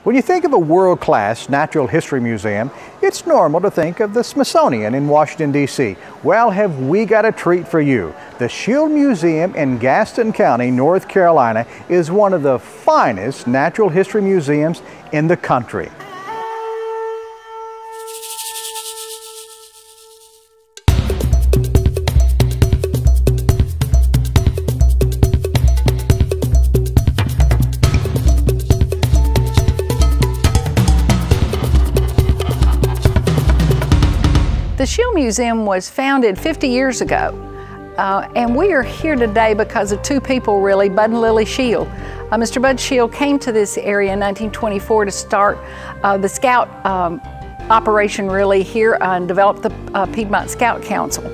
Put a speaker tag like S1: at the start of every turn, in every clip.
S1: When you think of a world-class natural history museum, it's normal to think of the Smithsonian in Washington, D.C. Well, have we got a treat for you. The Schiele Museum in Gaston County, North Carolina, is one of the finest natural history museums in the country.
S2: The Schiele Museum was founded 50 years ago, and we are here today because of two people really, Bud and Lily Schiele. Mr. Bud Schiele came to this area in 1924 to start the Scout operation really here and develop the Piedmont Scout Council.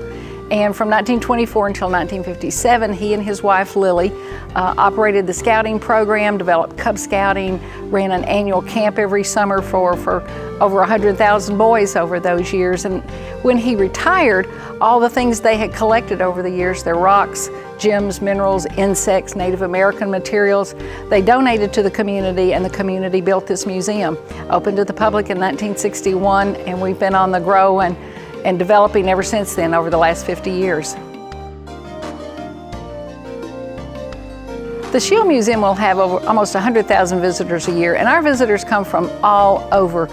S2: And from 1924 until 1957, he and his wife Lily operated the scouting program, developed Cub Scouting, ran an annual camp every summer for over 100,000 boys over those years. And when he retired, all the things they had collected over the years, their rocks, gems, minerals, insects, Native American materials, they donated to the community, and the community built this museum. Opened to the public in 1961, and we've been on the grow and developing ever since then over the last 50 years. The Schiele Museum will have almost 100,000 visitors a year, and our visitors come from all over.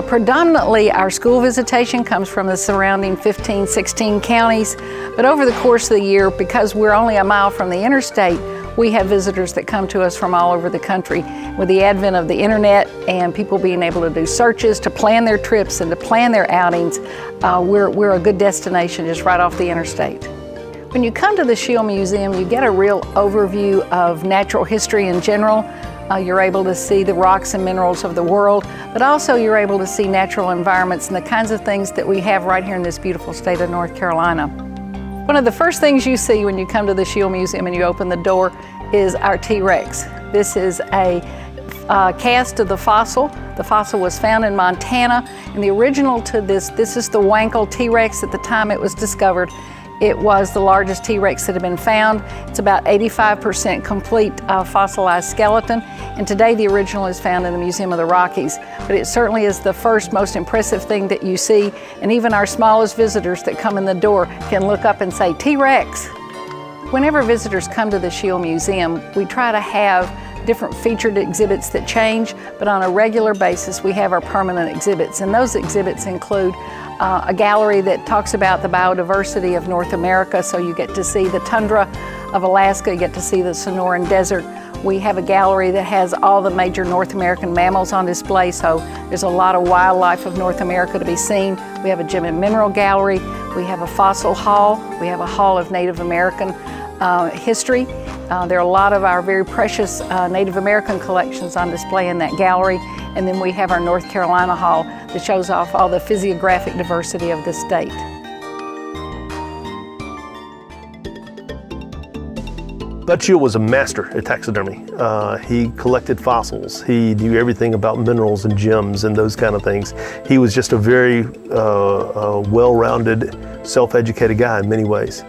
S2: Predominantly our school visitation comes from the surrounding 15, 16 counties, but over the course of the year, because we're only a mile from the interstate, we have visitors that come to us from all over the country. With the advent of the internet and people being able to do searches, to plan their trips and to plan their outings, we're a good destination just right off the interstate. When you come to the Schiele Museum, you get a real overview of natural history in general. You're able to see the rocks and minerals of the world, but also you're able to see natural environments and the kinds of things that we have right here in this beautiful state of North Carolina. One of the first things you see when you come to the Schiele Museum and you open the door is our T-Rex. This is a cast of the fossil. The fossil was found in Montana, and the original to this is the Wankel T-Rex. At the time it was discovered, it was the largest T-Rex that had been found. It's about 85% complete fossilized skeleton, and today the original is found in the Museum of the Rockies. But it certainly is the first most impressive thing that you see, and even our smallest visitors that come in the door can look up and say, T-Rex. Whenever visitors come to the Schiele Museum, we try to have different featured exhibits that change, but on a regular basis we have our permanent exhibits, and those exhibits include a gallery that talks about the biodiversity of North America, so you get to see the tundra of Alaska, you get to see the Sonoran Desert. We have a gallery that has all the major North American mammals on display, so there's a lot of wildlife of North America to be seen. We have a gem and mineral gallery, we have a fossil hall, we have a hall of Native American history. There are a lot of our very precious Native American collections on display in that gallery. And then we have our North Carolina Hall that shows off all the physiographic diversity of this state.
S3: Bud Schiele was a master at taxidermy. He collected fossils. He knew everything about minerals and gems and those kind of things. He was just a very well-rounded, self-educated guy in many ways.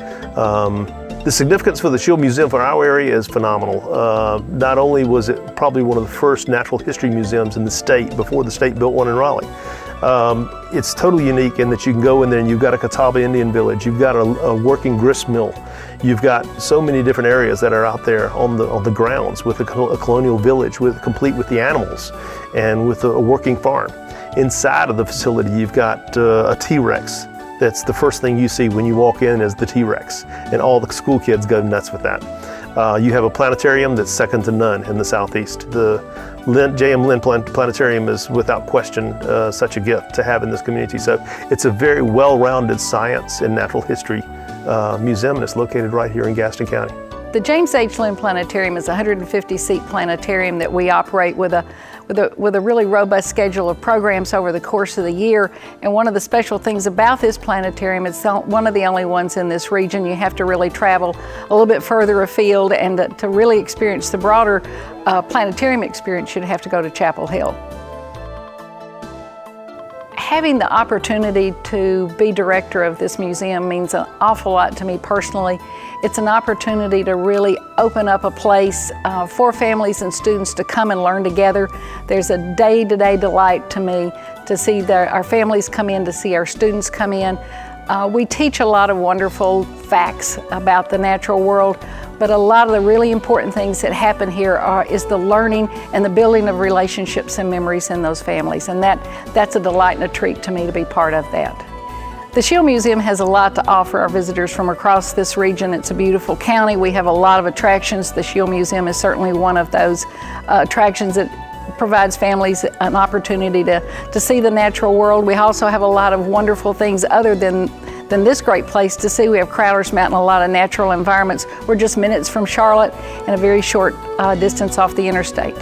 S3: The significance for the Schiele Museum for our area is phenomenal. Not only was it probably one of the first natural history museums in the state before the state built one in Raleigh. It's totally unique in that you can go in there and you've got a Catawba Indian village, you've got a working grist mill, you've got so many different areas that are out there on the grounds with a colonial village complete with the animals and with a working farm. Inside of the facility you've got a T-Rex. That's the first thing you see when you walk in is the T-Rex, and all the school kids go nuts with that. You have a planetarium that's second to none in the Southeast. The J.M. Lynn Planetarium is without question such a gift to have in this community. So it's a very well-rounded science and natural history museum, and it's located right here in Gaston County.
S2: The James H. Lynn Planetarium is a 150-seat planetarium that we operate with a really robust schedule of programs over the course of the year. And one of the special things about this planetarium, it's one of the only ones in this region. You have to really travel a little bit further afield, and to really experience the broader planetarium experience, you'd have to go to Chapel Hill. Having the opportunity to be director of this museum means an awful lot to me personally. It's an opportunity to really open up a place for families and students to come and learn together. There's a day-to-day delight to me to see our families come in, to see our students come in. We teach a lot of wonderful facts about the natural world, but a lot of the really important things that happen here is the learning and the building of relationships and memories in those families, and that's a delight and a treat to me to be part of that. The Schiele Museum has a lot to offer our visitors from across this region. It's a beautiful county. We have a lot of attractions. The Schiele Museum is certainly one of those attractions that provides families an opportunity to see the natural world. We also have a lot of wonderful things other than this great place to see. We have Crowder's Mountain, a lot of natural environments. We're just minutes from Charlotte and a very short distance off the interstate.